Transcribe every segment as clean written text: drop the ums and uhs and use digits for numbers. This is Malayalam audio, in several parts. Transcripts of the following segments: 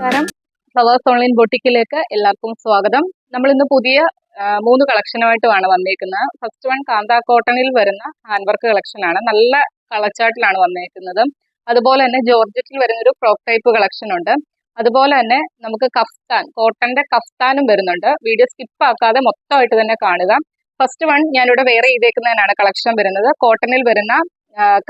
നമസ്കാരം. ഫ്ലവേഴ്സ് ഓൺലൈൻ ബൊട്ടിക്കിലേക്ക് എല്ലാവർക്കും സ്വാഗതം. നമ്മൾ ഇന്ന് പുതിയ 3 കളക്ഷനുമായിട്ടാണ് വന്നേക്കുന്നത്. ഫസ്റ്റ് വൺ കാന്ത കോട്ടണിൽ വരുന്ന ഹാൻഡ് വർക്ക് കളക്ഷൻ ആണ്. നല്ല കളച്ചാട്ടിലാണ് വന്നേക്കുന്നത്. അതുപോലെ തന്നെ ജോർജറ്റിൽ വരുന്ന ഒരു ഫ്രോക്ക് ടൈപ്പ് കളക്ഷൻ ഉണ്ട്. അതുപോലെ തന്നെ നമുക്ക് കഫ്താൻ, കോട്ടന്റെ കഫ്താനും വരുന്നുണ്ട്. വീഡിയോ സ്കിപ്പ് ആക്കാതെ മൊത്തമായിട്ട് തന്നെ കാണുക. ഫസ്റ്റ് വൺ ഞാനിവിടെ വേറെ ചെയ്തേക്കുന്നതിനാണ് കളക്ഷൻ വരുന്നത്. കോട്ടണിൽ വരുന്ന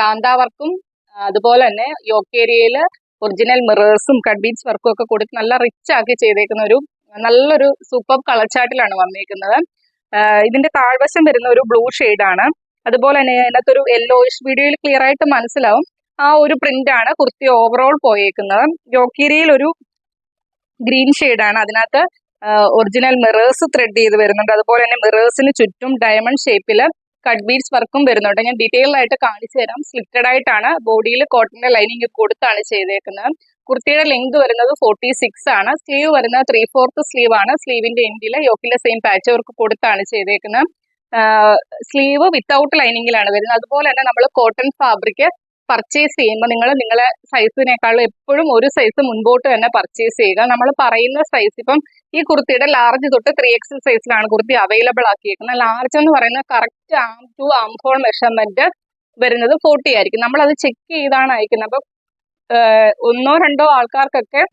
കാന്ത വർക്കും അതുപോലെ തന്നെ യോക്ക് ഏരിയയിൽ ഒറിജിനൽ മിറേഴ്സും കട്ട് ബീഡ്സ് വർക്കും ഒക്കെ കൊടുത്ത് നല്ല റിച്ച് ആക്കി ചെയ്തേക്കുന്ന ഒരു നല്ലൊരു സൂപ്പർ കളർ ചാർട്ടിലാണ് വന്നിരിക്കുന്നത്. ഇതിന്റെ താഴ്വശം വരുന്ന ഒരു ബ്ലൂ ആണ്. അതുപോലെ തന്നെ അതിനകത്തൊരു യെല്ലോയിഷ്, വീഡിയോയിൽ ക്ലിയർ ആയിട്ട് മനസ്സിലാവും. ആ ഒരു പ്രിന്റ് ആണ് കുർത്തി ഓവറോൾ പോയേക്കുന്നത്. യോക്കേരിയയിൽ ഒരു ഗ്രീൻ ആണ്. അതിനകത്ത് ഒറിജിനൽ മിറേഴ്സ് ത്രെഡ് ചെയ്ത് വരുന്നുണ്ട്. അതുപോലെ തന്നെ മിറേഴ്സിന് ചുറ്റും ഡയമണ്ട് ഷേപ്പിൽ കട്ട് ബീഡ്സ് വർക്കും വരുന്നുണ്ട്. ഞാൻ ഡീറ്റെയിൽ ആയിട്ട് കാണിച്ചു തരാം. സ്ലിറ്റഡ് ആയിട്ടാണ് ബോഡിയിൽ കോട്ടന്റെ ലൈനിങ് കൊടുത്താണ് ചെയ്തേക്കുന്നത്. കുർത്തിയുടെ ലെങ്ത് വരുന്നത് 46 ആണ്. സ്ലീവ് വരുന്നത് 3/4 സ്ലീവ് ആണ്. സ്ലീവിന്റെ എൻഡിൽ യോക്കിലെ സെയിം പാച്ച് വർക്ക് കൊടുത്താണ് ചെയ്തേക്കുന്നത്. സ്ലീവ് വിത്തൗട്ട് ലൈനിങ്ങിലാണ് വരുന്നത്. അതുപോലെ തന്നെ നമ്മൾ കോട്ടൺ ഫാബ്രിക് പർച്ചേസ് ചെയ്യുമ്പോൾ നിങ്ങൾ നിങ്ങളെ സൈസിനേക്കാളും എപ്പോഴും ഒരു സൈസ് മുൻപോട്ട് തന്നെ പർച്ചേസ് ചെയ്യുക. നമ്മൾ പറയുന്ന സൈസ് ഇപ്പം ഈ കുർത്തിയുടെ ലാർജ് തൊട്ട് 3XL സൈസിലാണ് കുർത്തി അവൈലബിൾ ആക്കിയേക്കുന്നത്. ലാർജ് എന്ന് പറയുന്നത് correct arm to arm whole measurement വരുന്നത് 40 ആയിരിക്കും. നമ്മൾ അത് ചെക്ക് ചെയ്താണ് അയക്കുന്നത്. അപ്പം 1-2 ആൾക്കാർക്കൊക്കെ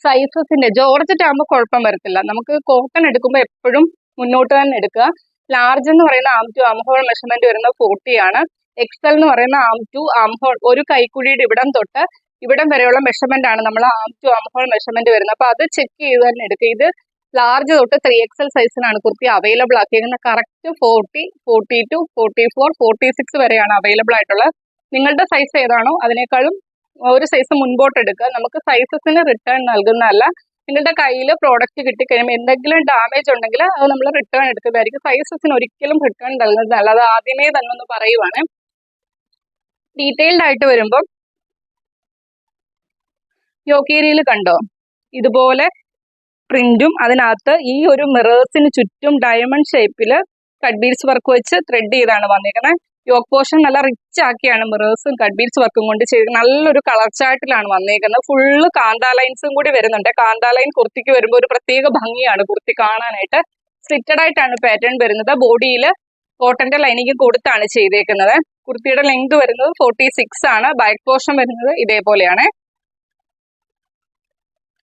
സൈസസിന്റെ ജോർജറ്റ് ആകുമ്പോൾ കുഴപ്പം വരത്തില്ല. നമുക്ക് കോട്ടൺ എടുക്കുമ്പോൾ എപ്പോഴും മുന്നോട്ട് തന്നെ എടുക്കുക. ലാർജ് എന്ന് പറയുന്ന ആം ടു ആം ഹോൾ മെഷർമെന്റ് വരുന്നത് 40 ആണ്. എക്സൽ എന്ന് പറയുന്ന ആം ടു ആം ഹോൾ, ഒരു കൈക്കുഴിയുടെ ഇവിടം തൊട്ട് ഇവിടം വരെയുള്ള മെഷർമെന്റ് ആണ് നമ്മൾ ആം ടു ആം ഹോൾ മെഷർമെന്റ് വരുന്നത്. അപ്പൊ അത് ചെക്ക് ചെയ്ത് തന്നെ എടുക്കുക. ഇത് ലാർജ് തൊട്ട് 3XL സൈസിനാണ് കുർത്തി അവൈലബിൾ ആക്കിയിരിക്കുന്നത്. കറക്റ്റ് 40, 42, 44, 46 വരെയാണ് അവൈലബിൾ ആയിട്ടുള്ളത്. നിങ്ങളുടെ സൈസ് ഏതാണോ അതിനേക്കാളും ഒരു സൈസ് മുൻപോട്ട് എടുക്കുക. നമുക്ക് സൈസസിന് റിട്ടേൺ നൽകുന്നതല്ല. നിങ്ങളുടെ കയ്യിൽ പ്രോഡക്റ്റ് കിട്ടിക്കഴിയുമ്പോൾ എന്തെങ്കിലും ഡാമേജ് ഉണ്ടെങ്കിൽ അത് നമ്മൾ റിട്ടേൺ എടുക്കുന്നതായിരിക്കും. സൈസസിന് ഒരിക്കലും റിട്ടേൺ നൽകുന്നതല്ല. അത് ആദ്യമേ തന്നെ ഒന്ന് പറയുവാണ്. ഡീറ്റെയിൽഡ് ആയിട്ട് വരുമ്പോൾ യോക്കേരിയയിൽ കണ്ടോ, ഇതുപോലെ പ്രിന്റും അതിനകത്ത് ഈ ഒരു മിറേഴ്സിന് ചുറ്റും ഡയമണ്ട് ഷേപ്പിൽ കട്ട് ബീഡ്സ് വർക്ക് വെച്ച് ത്രെഡ് ചെയ്താണ് വന്നിരിക്കുന്നത്. യോക്ക് പോർഷൻ നല്ല റിച്ച് ആക്കിയാണ് മിറേഴ്സും കട്ട് ബീഡ്സ് വർക്കും കൊണ്ട് ചെയ്ത് നല്ലൊരു കളർ ചാർട്ടിലാണ് വന്നിരിക്കുന്നത്. ഫുള്ള് കാന്ത ലൈൻസും കൂടി വരുന്നുണ്ട്. കാന്ത ലൈൻ കുർത്തിക്ക് വരുമ്പോൾ ഒരു പ്രത്യേക ഭംഗിയാണ് കുർത്തി കാണാനായിട്ട്. സ്ലിറ്റഡ് ആയിട്ടാണ് പാറ്റേൺ വരുന്നത്. ബോഡിയിൽ കോട്ടന്റെ ലൈനിങ് കൊടുത്താണ് ചെയ്തേക്കുന്നത്. കുർത്തിയുടെ ലെങ്ത് വരുന്നത് 46 ആണ്. ബാക്ക് പോർഷൻ വരുന്നത് ഇതേപോലെയാണ്.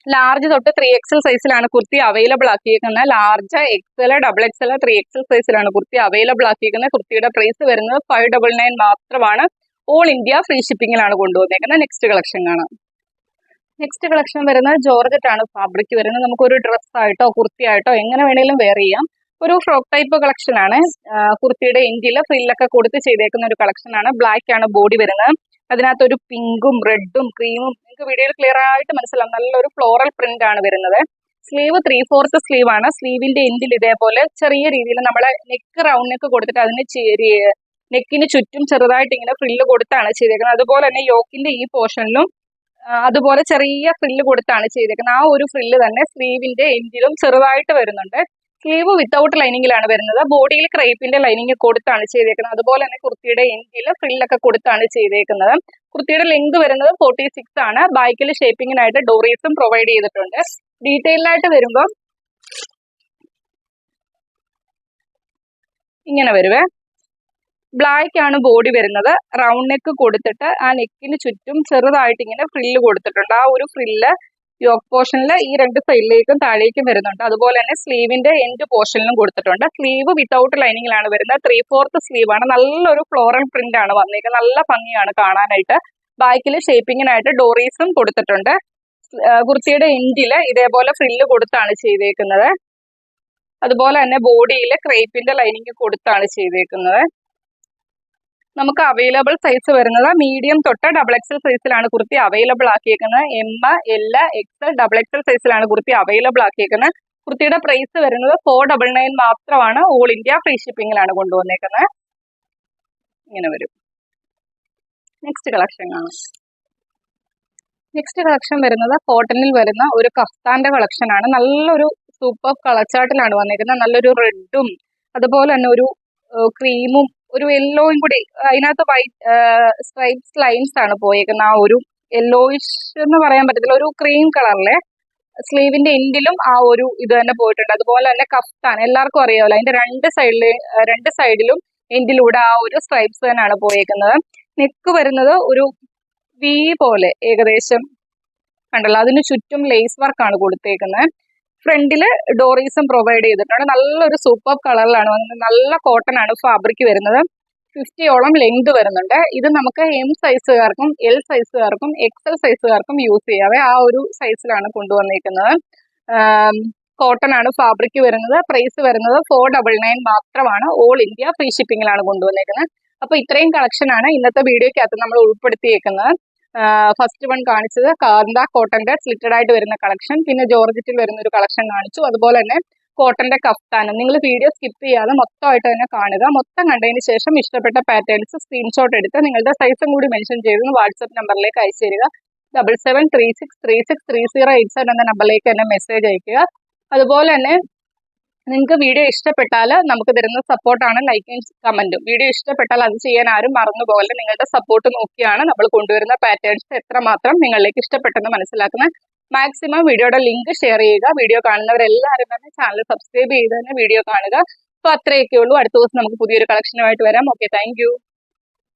ലാർജ് തൊട്ട് 3XL സൈസിലാണ് കുർത്തി അവൈലബിൾ ആക്കിയിരിക്കുന്നത്. ലാർജ്, XL, XXL, 3XL സൈസിലാണ് കുർത്തി അവൈലബിൾ ആക്കിയിരിക്കുന്നത്. കുർത്തിയുടെ പ്രൈസ് വരുന്നത് 599 മാത്രമാണ്. ഓൾ ഇന്ത്യ ഫ്രീ ഷിപ്പിംഗിലാണ് കൊണ്ടുവന്നേക്കുന്നത്. നെക്സ്റ്റ് കളക്ഷൻ കാണാം. നെക്സ്റ്റ് കളക്ഷൻ വരുന്നത് ജോർജറ്റ് ആണ് ഫാബ്രിക് വരുന്നത്. നമുക്കൊരു ഡ്രസ് ആയിട്ടോ കുർത്തി ആയിട്ടോ എങ്ങനെ വേണേലും വെയർ ചെയ്യാം. ഒരു ഫ്രോക്ക് ടൈപ്പ് കളക്ഷൻ ആണ്. കുർത്തിയുടെ എൻഡിൽ ഫ്രില്ലൊക്കെ കൊടുത്ത് ചെയ്തേക്കുന്ന ഒരു കളക്ഷൻ ആണ്. ബ്ലാക്ക് ആണ് ബോഡി വരുന്നത്. അതിനകത്ത് ഒരു പിങ്കും റെഡും ക്രീമും നിങ്ങൾക്ക് വീഡിയോയിൽ ക്ലിയർ ആയിട്ട് മനസ്സിലാവും. നല്ലൊരു ഫ്ലോറൽ പ്രിന്റ് ആണ് വരുന്നത്. സ്ലീവ് 3/4 സ്ലീവ് ആണ്. സ്ലീവിന്റെ എൻഡിൽ ഇതേപോലെ ചെറിയ രീതിയിൽ നമ്മളെ നെക്ക് റൗണ്ട് നെക്ക് കൊടുത്തിട്ട് അതിന് നെക്കിന് ചുറ്റും ചെറുതായിട്ട് ഇങ്ങനെ ഫ്രില്ല് കൊടുത്താണ് ചെയ്തേക്കുന്നത്. അതുപോലെ തന്നെ യോക്കിന്റെ ഈ പോർഷനിലും അതുപോലെ ചെറിയ ഫ്രില്ല് കൊടുത്താണ് ചെയ്തേക്കുന്നത്. ആ ഒരു ഫ്രില്ല് തന്നെ സ്ലീവിന്റെ എൻഡിലും ചെറുതായിട്ട് വരുന്നുണ്ട്. സ്ലീവ് വിത്തൗട്ട് ലൈനിങ്ങിലാണ് വരുന്നത്. ബോഡിയിൽ ക്രേപ്പിന്റെ ലൈനിങ് കൊടുത്താണ് ചെയ്തേക്കുന്നത്. അതുപോലെ തന്നെ കുർത്തിയുടെ എൻഡിൽ ഫ്രില്ലൊക്കെ കൊടുത്താണ് ചെയ്തേക്കുന്നത്. കുർത്തിയുടെ ലെങ്ത് വരുന്നത് 46 ആണ്. ബാക്കിൽ ഷേപ്പിങ്ങിനായിട്ട് ഡോറീസും പ്രൊവൈഡ് ചെയ്തിട്ടുണ്ട്. ഡീറ്റെയിൽഡ് ആയിട്ട് വരുമ്പോൾ ഇങ്ങനെ വരുവേ. ബ്ലാക്ക് ആണ് ബോഡി വരുന്നത്. റൗണ്ട് നെക്ക് കൊടുത്തിട്ട് ആ നെക്കിന് ചുറ്റും ചെറുതായിട്ട് ഇങ്ങനെ ഫ്രില്ല് കൊടുത്തിട്ടുണ്ട്. ആ ഒരു ഫ്രില്ല് യോക്ക് പോർഷനിൽ ഈ 2 സൈഡിലേക്കും താഴേക്കും വരുന്നുണ്ട്. അതുപോലെ തന്നെ സ്ലീവിന്റെ എൻഡ് പോർഷനിലും കൊടുത്തിട്ടുണ്ട്. സ്ലീവ് വിത്തൗട്ട് ലൈനിങ്ങിലാണ് വരുന്നത്. 3/4 സ്ലീവ് ആണ്. നല്ലൊരു ഫ്ലോറൽ പ്രിന്റ് ആണ് വന്നിരിക്കുന്നത്. നല്ല ഭംഗിയാണ് കാണാനായിട്ട്. ബാക്കിൽ ഷേപ്പിങ്ങിനായിട്ട് ഡോറീസും കൊടുത്തിട്ടുണ്ട്. കുർത്തിയുടെ എൻഡിൽ ഇതേപോലെ ഫ്രില്ല് കൊടുത്താണ് ചെയ്തേക്കുന്നത്. അതുപോലെ തന്നെ ബോഡിയിൽ ക്രേപ്പിന്റെ ലൈനിങ് കൊടുത്താണ് ചെയ്തേക്കുന്നത്. നമുക്ക് അവൈലബിൾ സൈസ് വരുന്നത് മീഡിയം തൊട്ട് XXL സൈസിലാണ് കുർത്തി അവൈലബിൾ ആക്കിയേക്കുന്നത്. M, L, XL, XXL സൈസിലാണ് കുർത്തി അവൈലബിൾ ആക്കിയേക്കുന്നത്. കുർത്തിയുടെ പ്രൈസ് വരുന്നത് 499 മാത്രമാണ്. ഓൾ ഇന്ത്യ ഫ്രീ ഷിപ്പിംഗിലാണ് കൊണ്ടുവന്നേക്കുന്നത്. ഇങ്ങനെ വരും. നെക്സ്റ്റ് കളക്ഷൻ കാണാം. നെക്സ്റ്റ് കളക്ഷൻ വരുന്നത് കോട്ടണിൽ വരുന്ന ഒരു കഫ്താന്റെ കളക്ഷൻ ആണ്. നല്ലൊരു സൂപ്പർ കളർ ചാർട്ടിലാണ് വന്നിരിക്കുന്നത്. നല്ലൊരു റെഡും അതുപോലെ തന്നെ ഒരു ക്രീമും ഒരു യെല്ലോയും കൂടി അതിനകത്ത് വൈറ്റ് സ്ട്രൈപ്സ് ലൈൻസ് ആണ് പോയേക്കുന്നത്. ആ ഒരു യെല്ലോയിഷ് എന്ന് പറയാൻ പറ്റത്തില്ല, ഒരു ക്രീം കളറിലെ സ്ലീവിന്റെ എൻഡിലും ആ ഒരു ഇത് തന്നെ പോയിട്ടുണ്ട്. അതുപോലെ തന്നെ കഫ്താൻ എല്ലാവർക്കും അറിയാമല്ലോ, അതിന്റെ രണ്ട് സൈഡിലും എൻഡിലൂടെ ആ ഒരു സ്ട്രൈപ്സ് തന്നെയാണ് പോയേക്കുന്നത്. നെക്ക് വരുന്നത് ഒരു വി പോലെ ഏകദേശം കണ്ടല്ലോ, അതിന് ചുറ്റും ലേസ് വർക്കാണ് കൊടുത്തേക്കുന്നത്. ഫ്രണ്ടില് ഡോറീസും പ്രൊവൈഡ് ചെയ്തിട്ടുണ്ട്. നല്ലൊരു സൂപ്പർ കളറിലാണ് വന്നത്. നല്ല കോട്ടൺ ആണ് ഫാബ്രിക് വരുന്നത്. 50ഓളം ലെങ്ത് വരുന്നുണ്ട്. ഇത് നമുക്ക് എം സൈസുകാർക്കും എൽ സൈസുകാർക്കും എക്സൽ സൈസുകാർക്കും യൂസ് ചെയ്യാവേ. ആ ഒരു സൈസിലാണ് കൊണ്ടുവന്നിരിക്കുന്നത്. കോട്ടൺ ആണ് ഫാബ്രിക് വരുന്നത്. പ്രൈസ് വരുന്നത് 499 മാത്രമാണ്. ഓൾ ഇന്ത്യ ഫ്രീ ഷിപ്പിംഗിലാണ് കൊണ്ടുവന്നിരിക്കുന്നത്. അപ്പൊ ഇത്രയും കളക്ഷൻ ആണ് ഇന്നത്തെ വീഡിയോക്കകത്ത് നമ്മൾ ഉൾപ്പെടുത്തിയേക്കുന്നത്. ഫസ്റ്റ് വൺ കാണിച്ചത് കാന്ത കോട്ടന്റെ സ്ലിറ്റഡ് ആയിട്ട് വരുന്ന കളക്ഷൻ, പിന്നെ ജോർജറ്റിൽ വരുന്ന ഒരു കളക്ഷൻ കാണിച്ചു. അതുപോലെ തന്നെ കോട്ടന്റെ കഫ്താനും. നിങ്ങൾ വീഡിയോ സ്കിപ്പ് ചെയ്യാതെ മൊത്തമായിട്ട് തന്നെ കാണുക. മൊത്തം കണ്ടതിന് ശേഷം ഇഷ്ടപ്പെട്ട പാറ്റേൺസ് സ്ക്രീൻഷോട്ട് എടുത്ത് നിങ്ങളുടെ സൈസും കൂടി മെൻഷൻ ചെയ്ത് വാട്സ്ആപ്പ് നമ്പറിലേക്ക് അയച്ചു തരിക. 7736363087 എന്ന നമ്പറിലേക്ക് തന്നെ മെസ്സേജ് അയക്കുക. അതുപോലെ തന്നെ നിങ്ങൾക്ക് വീഡിയോ ഇഷ്ടപ്പെട്ടാൽ നമുക്ക് തരുന്ന സപ്പോർട്ടാണ് ലൈക്കും കമന്റും. വീഡിയോ ഇഷ്ടപ്പെട്ടാൽ അത് ചെയ്യാൻ ആരും മറന്നു പോകല്ല. നിങ്ങളുടെ സപ്പോർട്ട് നോക്കിയാണ് നമ്മൾ കൊണ്ടുവരുന്ന പാറ്റേൺസ് എത്രമാത്രം നിങ്ങളിലേക്ക് ഇഷ്ടപ്പെട്ടെന്ന് മനസ്സിലാക്കുന്നത്. മാക്സിമം വീഡിയോയുടെ ലിങ്ക് ഷെയർ ചെയ്യുക. വീഡിയോ കാണുന്നവരെല്ലാവരും തന്നെ ചാനൽ സബ്സ്ക്രൈബ് ചെയ്ത് തന്നെ വീഡിയോ കാണുക. അപ്പോൾ അത്രയൊക്കെ ഉള്ളൂ. അടുത്ത ദിവസം നമുക്ക് പുതിയൊരു കളക്ഷനുമായിട്ട് വരാം. Okay, thank